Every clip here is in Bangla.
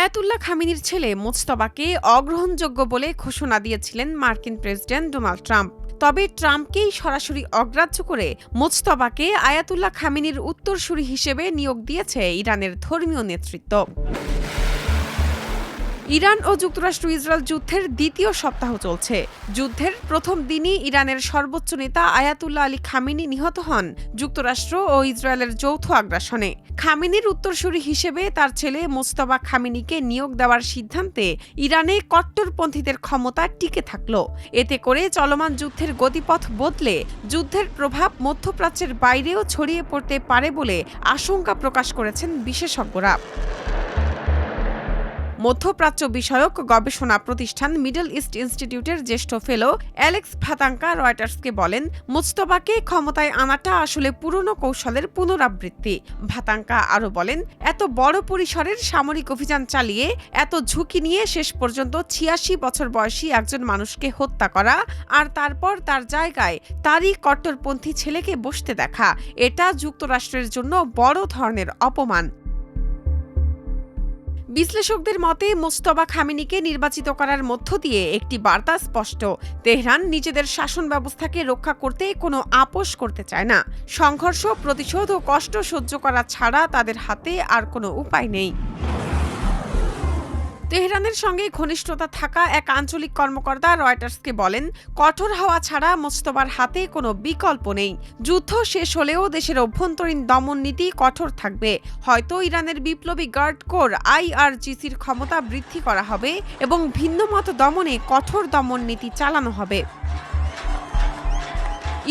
আয়াতুল্লাহ খামেনির ছেলে মোজতবাকে অগ্রহণযোগ্য বলে ঘোষণা দিয়েছিলেন মার্কিন প্রেসিডেন্ট ডোনাল্ড ট্রাম্প। তবে ট্রাম্পকেই সরাসরি অগ্রাহ্য করে মোজতবাকে আয়াতুল্লাহ খামেনির উত্তরসূরি হিসেবে নিয়োগ দিয়েছে ইরানের ধর্মীয় নেতৃত্ব। ইরান ও যুক্তরাষ্ট্র ইসরায়েল যুদ্ধের দ্বিতীয় সপ্তাহ চলছে। যুদ্ধের প্রথম দিনই ইরানের সর্বোচ্চ নেতা আয়াতুল্লাহ আলী খামেনি নিহত হন যুক্তরাষ্ট্র ও ইসরায়েলের যৌথ আগ্রাসনে। খামেনির উত্তরসূরি হিসেবে তার ছেলে মোজতবা খামেনিকে নিয়োগ দেওয়ার সিদ্ধান্তে ইরানে কট্টরপন্থীদের ক্ষমতা টিকে থাকল। এতে করে চলমান যুদ্ধের গতিপথ বদলে যুদ্ধের প্রভাব মধ্যপ্রাচ্যের বাইরেও ছড়িয়ে পড়তে পারে বলে আশঙ্কা প্রকাশ করেছেন বিশেষজ্ঞরা। মধ্যপ্রাচ্য বিষয়ক গবেষণা প্রতিষ্ঠান মিডল ইস্ট ইনস্টিটিউটের জ্যেষ্ঠ ফেলো অ্যালেক্স ভাতাঙ্কা রয়টার্সকে বলেন, মোজতবাকে ক্ষমতায় আনাটা আসলে পুরনো কৌশলের পুনরাবৃত্তি। ভাতাঙ্কা আরও বলেন, এত বড় পরিসরের সামরিক অভিযান চালিয়ে এত ঝুঁকি নিয়ে শেষ পর্যন্ত ৮৬ বছর বয়সী একজন মানুষকে হত্যা করা আর তারপর তার জায়গায় তারই কট্টরপন্থী ছেলেকে বসতে দেখা, এটা যুক্তরাষ্ট্রের জন্য বড় ধরনের অপমান। বিশ্লেষকদের মতে মোজতবা খামেনিকে নির্বাচিত করার মধ্য দিয়ে একটি বার্তা স্পষ্ট, তেহরান নিজেদের শাসন ব্যবস্থাকে রক্ষা করতে কোনো আপোষ করতে চায় না। সংঘর্ষ, প্রতিশোধ ও কষ্ট সহ্য করা ছাড়া তাদের হাতে আর কোনো উপায় নেই। তেহরানের সঙ্গে ঘনিষ্ঠতা থাকা এক আঞ্চলিক কর্মকর্তা রয়টার্সকে বলেন, কঠোর হওয়া ছাড়া মোজতবার হাতে কোনো বিকল্প নেই। যুদ্ধ শেষ হলেও দেশের অভ্যন্তরীণ দমন নীতি কঠোর থাকবে। হয়তো ইরানের বিপ্লবী গার্ড কোর IRGCর ক্ষমতা বৃদ্ধি করা হবে এবং ভিন্নমত দমনে কঠোর দমন নীতি চালানো হবে।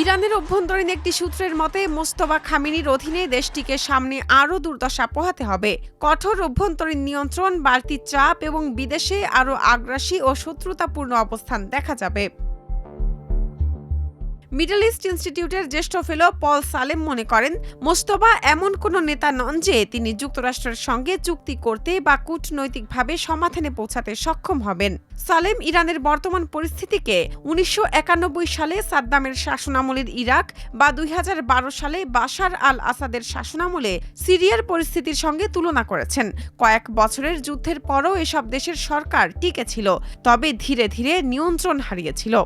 ইরানের অভ্যন্তরীণ একটি সূত্রের মতে, মোজতবা খামেনির অধীনে দেশটিকে সামনে আরও দুর্দশা পোহাতে হবে। কঠোর অভ্যন্তরীণ নিয়ন্ত্রণ, বাড়তি চাপ এবং বিদেশে আরও আগ্রাসী ও শত্রুতাপূর্ণ অবস্থান দেখা যাবে। মিডল ইস্ট ইনস্টিটিউটের জ্যেষ্ঠ ফেলো পল সালেম মনে করেন, মোজতবা এমন কোনো নেতা নন যে তিনি যুক্তরাষ্ট্রের সঙ্গে চুক্তি করতে বা কূটনৈতিকভাবে সমাধানে পৌঁছাতে সক্ষম হবেন। সালেম ইরানের বর্তমান পরিস্থিতিকে ১৯৯১ সালে সাদ্দামের শাসনামলের ইরাক বা ২০১২ সালে বাশার আল আসাদের শাসনামলে সিরিয়ার পরিস্থিতির সঙ্গে তুলনা করেছেন। কয়েক বছরের যুদ্ধের পরও এসব দেশের সরকার টিকে ছিল, তবে ধীরে ধীরে নিয়ন্ত্রণ হারিয়েছিল।